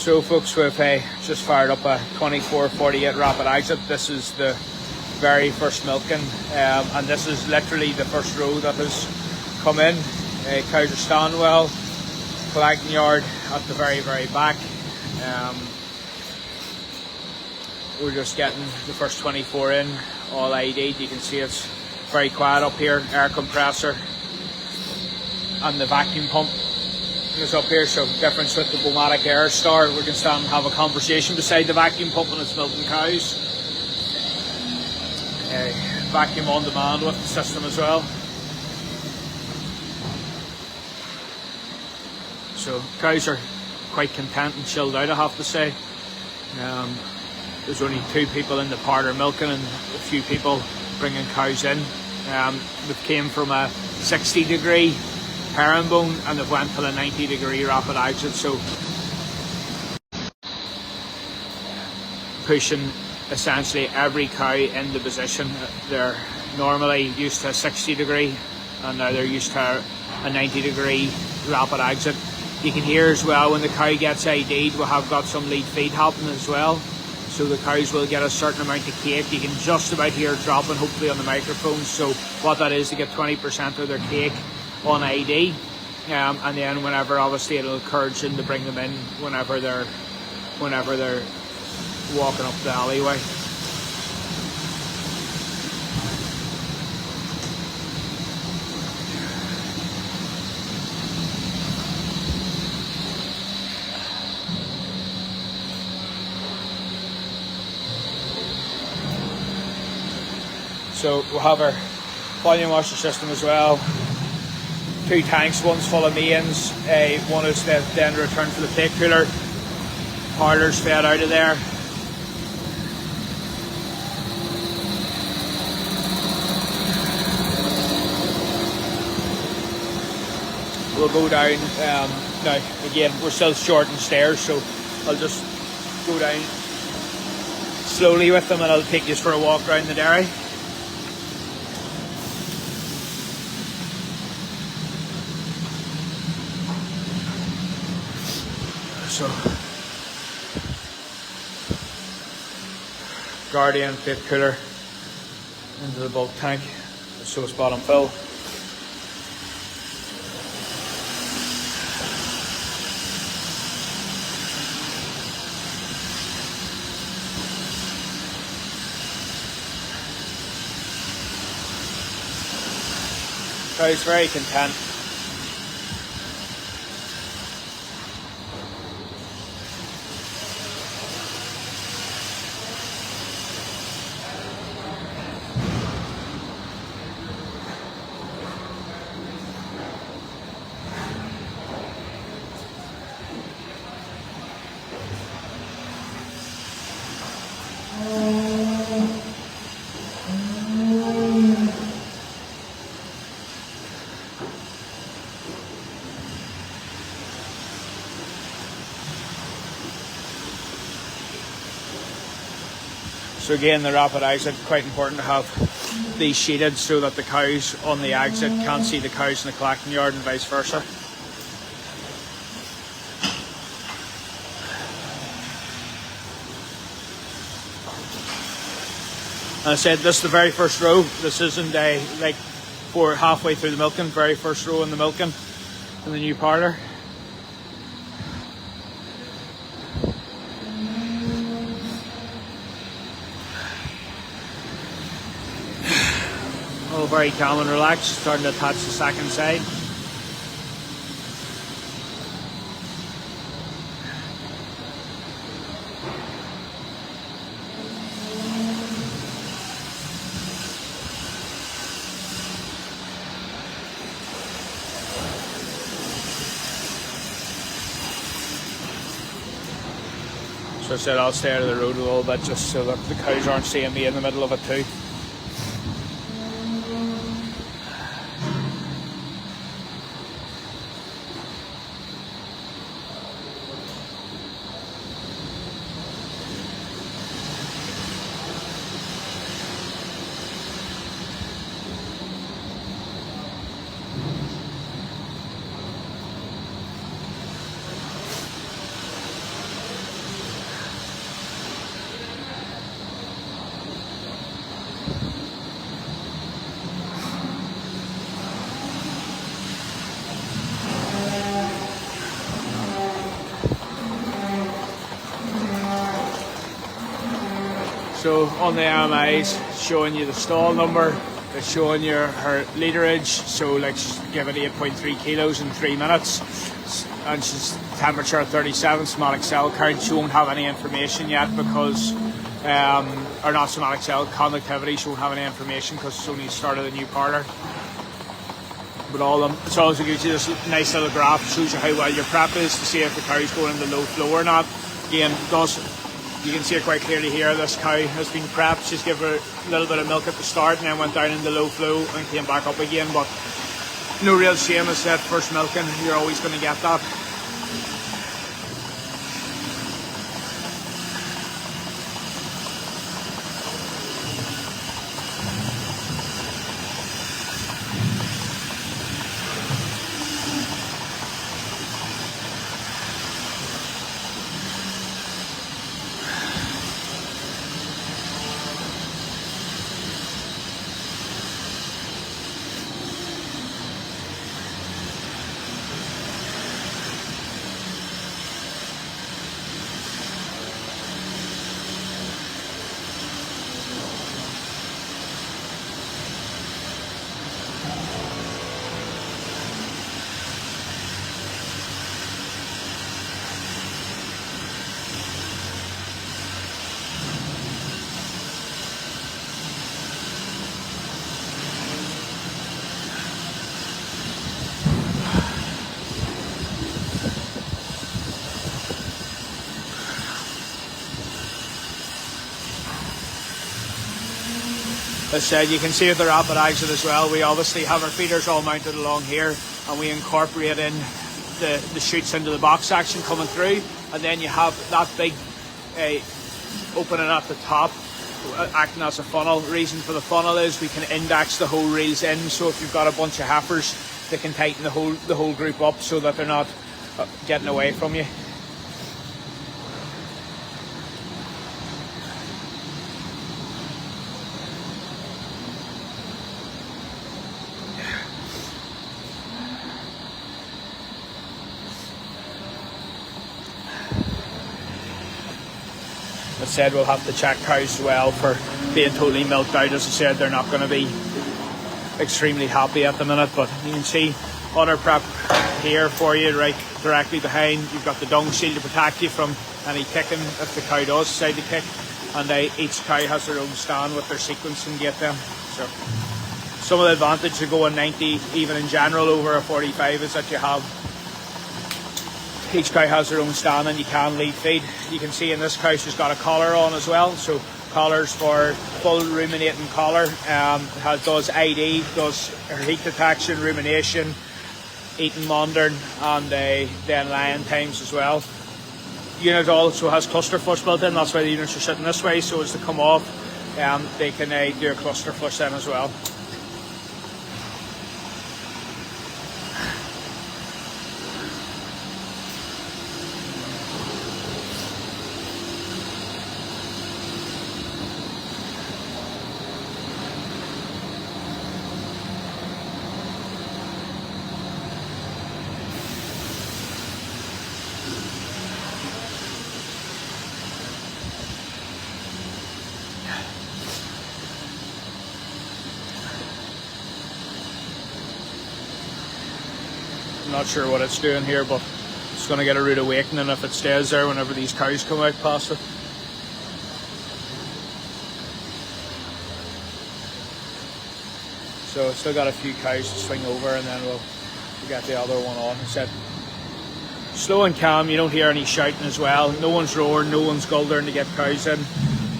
So folks, we've just fired up a 2448 rapid exit. This is the very first milking, and this is literally the first row that has come in. Cows are standing well, collecting yard at the very back. We're just getting the first 24 in, all ID'd. You can see it's very quiet up here. Air compressor and the vacuum pump is up here, so difference with the BouMatic Air Star. We can stand and have a conversation beside the vacuum pump when it's milking cows. Vacuum on demand with the system as well. So cows are quite content and chilled out, I have to say. There's only 2 people in the parlour milking and a few people bringing cows in. They've came from a 60-degree herringbone and they've went to a 90-degree rapid exit, so pushing essentially every cow into position. They're normally used to a 60-degree and now they're used to a 90-degree rapid exit. You can hear as well when the cow gets ID'd, we have got some lead feed happening as well. So the cows will get a certain amount of cake. You can just about hear it dropping, hopefully on the microphone. So what that is, to get 20% of their cake on ID, and then whenever, obviously, it'll encourage them to bring them in whenever they're walking up the alleyway. So we'll have our volume washer system as well. 2 tanks, one's full of mains, one is then returned to the plate cooler. Parlour's fed out of there. We'll go down, now again we're still short in stairs, so I'll just go down slowly with them and I'll take you for a walk around the dairy. So, Guardian plate cooler into the bulk tank, so it's bottom fill. Cows very content. So again, the rapid exit, quite important to have these sheeted so that the cows on the exit can't see the cows in the collecting yard and vice versa. And I said this is the very first row. This isn't like for halfway through the milking, very first row in the milking in the new parlour. All very calm and relaxed, starting to attach the second side. So I said I'll stay out of the road a little bit just so that the cows aren't seeing me in the middle of it too. So on the AMIs, showing you the stall number, it's showing you her literage, so like she's given 8.3 kilos in 3 minutes, and she's temperature 37, somatic cell count. She won't have any information yet because, or not somatic cell, conductivity, she won't have any information because it's only started a new parlour. But all of them, it's also gives you this nice little graph, shows you how well your prep is to see if the cow's going into low flow or not. Again, you can see it quite clearly here, this cow has been prepped. She's given her a little bit of milk at the start and then went down into low flow and came back up again. But no real shame, as I said, first milking, you're always going to get that. As said, you can see the rapid exit as well. We obviously have our feeders all mounted along here, and we incorporate in the chutes into the box section coming through, and then you have that big opening at the top acting as a funnel. The reason for the funnel is we can index the whole reels in, so if you've got a bunch of heifers, they can tighten the whole group up so that they're not getting away from you. As I said, we'll have to check cows as well for being totally milked out. As I said, they're not going to be extremely happy at the minute, but you can see on our prep here for you, right directly behind, you've got the dung shield to protect you from any kicking if the cow does decide to kick, and each cow has their own stand with their sequencing gate then. So some of the advantage of going 90 even in general over a 45 is that you have each cow has their own stand and you can lead feed. You can see in this cow she's got a collar on as well, so collars for full ruminating collar. Does ID, does her heat detection, rumination, eating modern, and then lying times as well. The unit also has cluster flush built in, that's why the units are sitting this way, so as to come off they can do a cluster flush then as well. I'm not sure what it's doing here, but it's going to get a rude awakening if it stays there whenever these cows come out past it. So still got a few cows to swing over, and then we'll get the other one on. It's slow and calm, you don't hear any shouting as well. No one's roaring, no one's guldering to get cows in.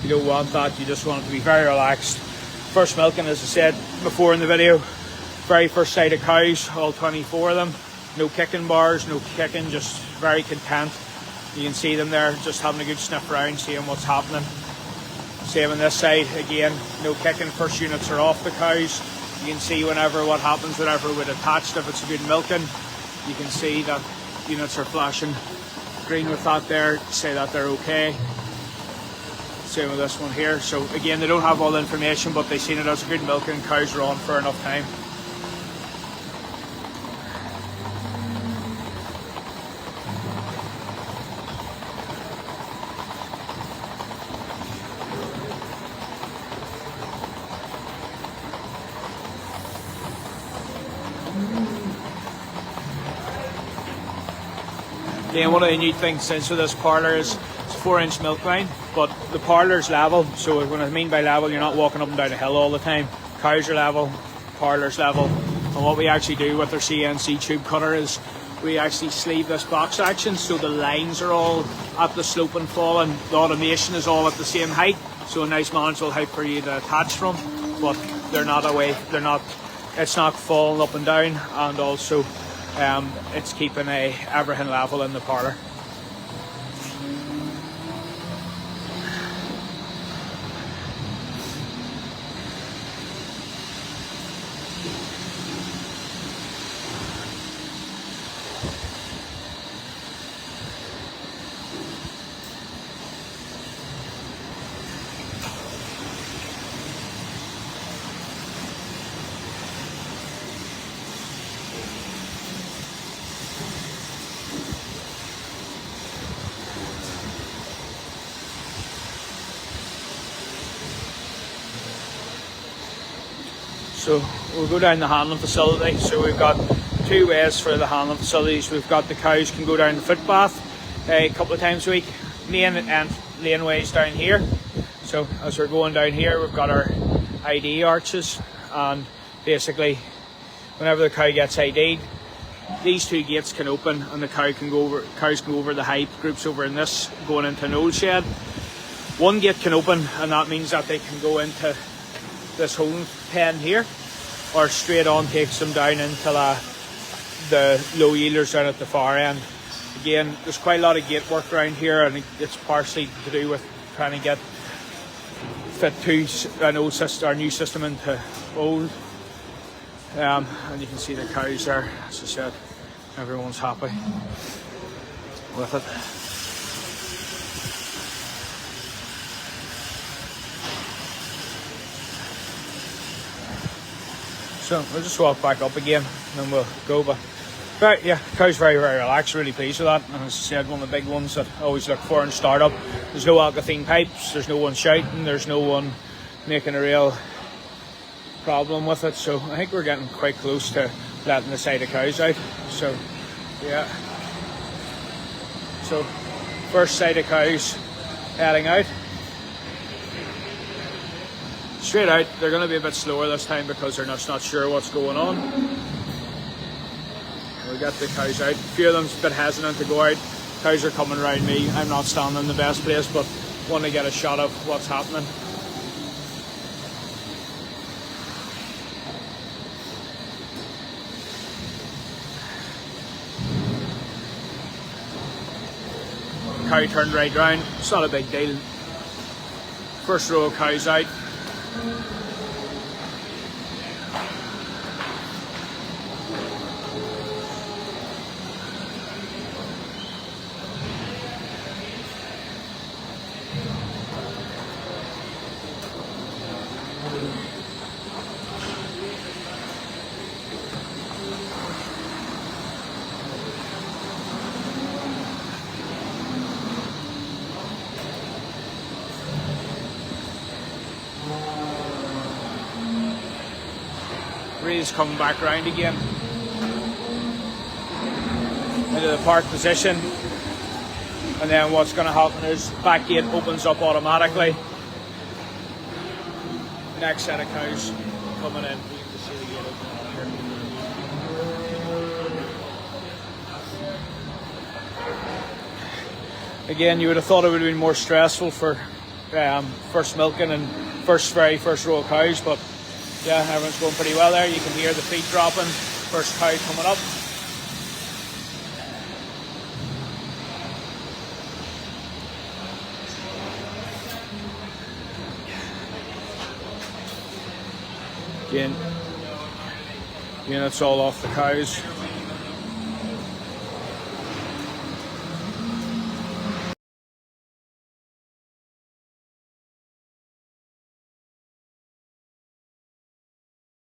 You don't want that, you just want it to be very relaxed. First milking, as I said before in the video, very first sight of cows, all 24 of them. No kicking bars, no kicking, just very content. You can see them there, just having a good sniff around, seeing what's happening. Same on this side, again, no kicking, first units are off the cows. You can see what happens whenever we're attached, if it's a good milking. You can see that units are flashing green with that there, to say that they're okay. Same with this one here. So again, they don't have all the information, but they've seen it as a good milking, cows are on for enough time. Then one of the new things since with this parlour is it's a 4-inch milk line, but the parlour's level. So when I mean by level, you're not walking up and down a hill all the time. Cows are level, parlour's level. And what we actually do with our CNC tube cutter is we actually sleeve this box action so the lines are all at the slope and fall, and the automation is all at the same height. So a nice manageable height for you to attach from, but they're not away. It's not falling up and down, and also it's keeping everything level in the parlour. So we'll go down the handling facility. So we've got two ways for the handling facilities. We've got the cows can go down the footpath a couple of times a week, main and laneways down here. So as we're going down here, we've got our ID arches, and basically whenever the cow gets ID'd, these two gates can open and the cows can go over the high groups over in this, going into an old shed. One gate can open, and that means that they can go into this home pen here, or straight on takes them down into the low yielders down at the far end. Again, there's quite a lot of gate work around here, and it's partially to do with trying to fit an old system, our new system into old. And you can see the cows there. As I said, everyone's happy with it. So we'll just walk back up again and then we'll go. But right, yeah, cow's very, very relaxed, really pleased with that. And as I said, one of the big ones that I always look for in startup, there's no alkathene pipes, there's no one shouting, there's no one making a real problem with it. So I think we're getting quite close to letting the side of cows out. So yeah, so first side of cows heading out. Straight out. They're going to be a bit slower this time because they're just not sure what's going on. We got the cows out. A few of them's a bit hesitant to go out. Cows are coming around me. I'm not standing in the best place, but want to get a shot of what's happening. Cow turned right round. It's not a big deal. First row of cows out. Reel's coming back round again into the park position, and then what's going to happen is back gate opens up automatically. Next set of cows coming in. You can see the gate open here. Again, you would have thought it would have been more stressful for first milking and very first row of cows, but yeah, everyone's going pretty well there. You can hear the feet dropping. First cow coming up. Again, units all off the cows.